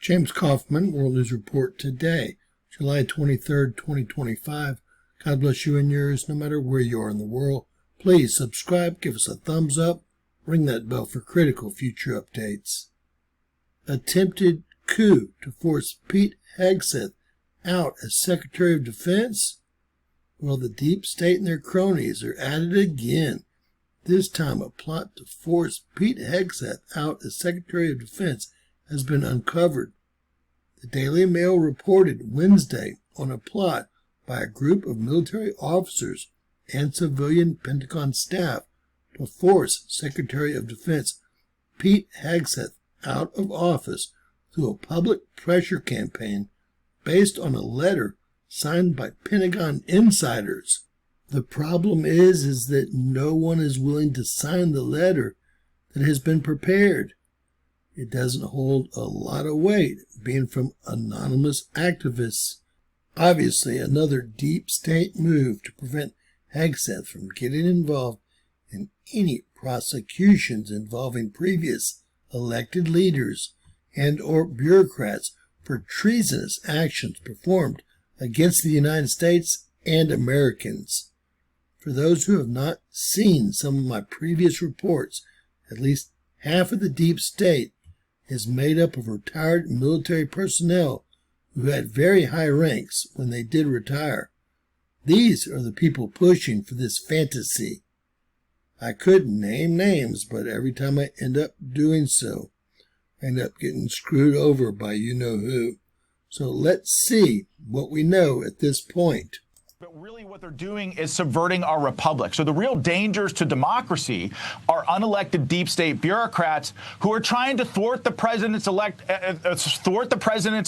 James Kaufman, World News Report today, July 23rd, 2025. God bless you and yours, no matter where you are in the world. Please subscribe, give us a thumbs up, ring that bell for critical future updates. Attempted coup to force Pete Hegseth out as Secretary of Defense? Well, the deep state and their cronies are at it again. This time, a plot to force Pete Hegseth out as Secretary of Defense has been uncovered. The Daily Mail reported Wednesday on a plot by a group of military officers and civilian Pentagon staff to force Secretary of Defense Pete Hegseth out of office through a public pressure campaign based on a letter signed by Pentagon insiders. The problem is that no one is willing to sign the letter that has been prepared. It doesn't hold a lot of weight, being from anonymous activists. Obviously, another deep state move to prevent Hegseth from getting involved in any prosecutions involving previous elected leaders and or bureaucrats for treasonous actions performed against the United States and Americans. For those who have not seen some of my previous reports, at least half of the deep state is made up of retired military personnel who had very high ranks when they did retire. These are the people pushing for this fantasy. I could name names, but every time I end up doing so, I end up getting screwed over by you-know-who. So let's see what we know at this point. But really what they're doing is subverting our republic. So the real dangers to democracy are unelected deep state bureaucrats who are trying to thwart the president's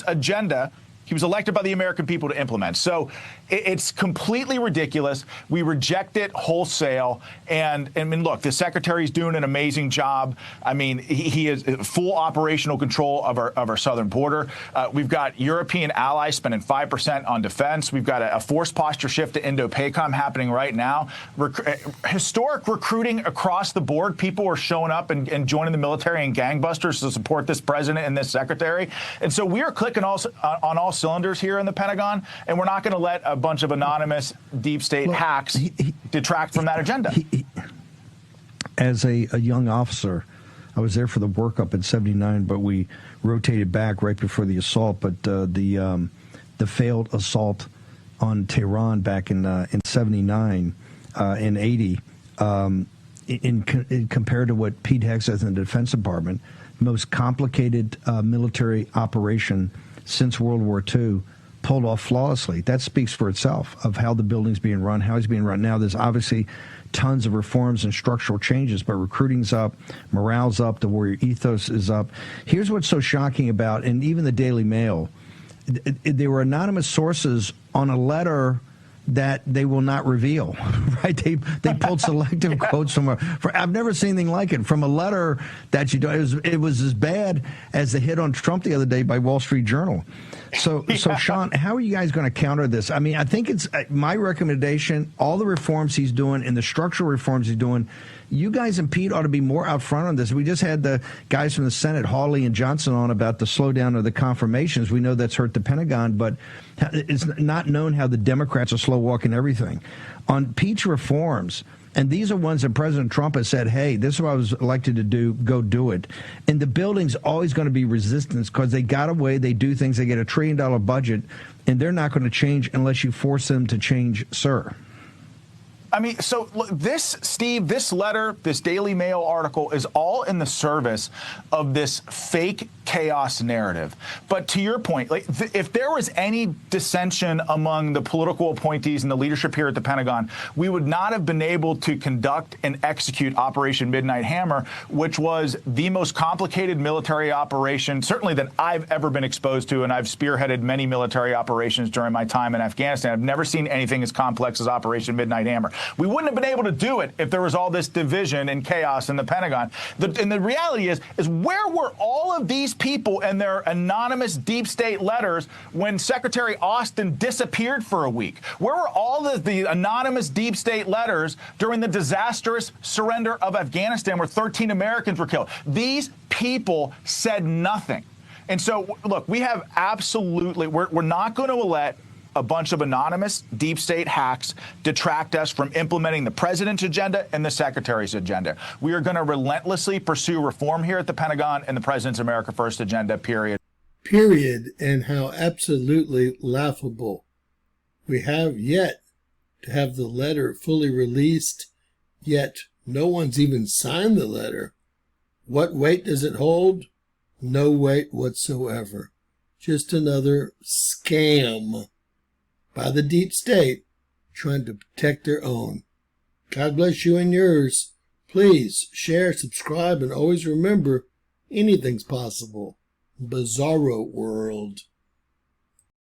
agenda. He was elected by the American people to implement. So it's completely ridiculous. We reject it wholesale. And I mean, look, the secretary's doing an amazing job. I mean, he has full operational control of our southern border. We've got European allies spending 5% on defense. We've got a force posture shift to Indo-PACOM happening right now. Historic recruiting across the board. People are showing up and joining the military and gangbusters to support this president and this secretary. And so we are clicking on all cylinders here in the Pentagon, and we're not going to let a bunch of anonymous deep state hacks detract from that agenda. As a young officer, I was there for the workup in '79, but we rotated back right before the assault. But the failed assault on Tehran back in '79 and '80, in compared to what Pete Hegseth in the Defense Department, most complicated military operation since World War II, pulled off flawlessly. That speaks for itself of how the building's being run, how it's being run now. There's obviously tons of reforms and structural changes, but recruiting's up, morale's up, the warrior ethos is up. Here's what's so shocking about, and even the Daily Mail, they were anonymous sources on a letter that they will not reveal, right? They pulled selective quotes from I've never seen anything like it, from a letter that it was as bad as the hit on Trump the other day by Wall Street Journal. So Sean, how are you guys going to counter this? I mean, I think it's my recommendation, all the reforms he's doing and the structural reforms he's doing, you guys and Pete ought to be more out front on this. We just had the guys from the Senate, Hawley and Johnson, on about the slowdown of the confirmations. We know that's hurt the Pentagon, but it's not known how the Democrats are slow walking everything. On Pete's reforms, and these are ones that President Trump has said, hey, this is what I was elected to do, go do it. And the building's always going to be resistance because they got away, they do things, they get $1 trillion budget, and they're not going to change unless you force them to change, sir. I mean, so look, Steve, this letter, this Daily Mail article is all in the service of this fake chaos narrative. But to your point, like, if there was any dissension among the political appointees and the leadership here at the Pentagon, we would not have been able to conduct and execute Operation Midnight Hammer, which was the most complicated military operation, certainly that I've ever been exposed to, and I've spearheaded many military operations during my time in Afghanistan. I've never seen anything as complex as Operation Midnight Hammer. We wouldn't have been able to do it if there was all this division and chaos in the Pentagon. And the reality is where were all of these people and their anonymous deep state letters when Secretary Austin disappeared for a week? Where were all the anonymous deep state letters during the disastrous surrender of Afghanistan where 13 Americans were killed? These people said nothing. And so, look, we have absolutely, we're not going to let a bunch of anonymous deep state hacks detract us from implementing the president's agenda and the secretary's agenda. We are going to relentlessly pursue reform here at the Pentagon and the president's America First agenda, period. Period. And how absolutely laughable. We have yet to have the letter fully released, yet no one's even signed the letter. What weight does it hold? No weight whatsoever. Just another scam by the deep state trying to protect their own. God bless you and yours. Please share, subscribe, and always remember anything's possible. Bizarro world.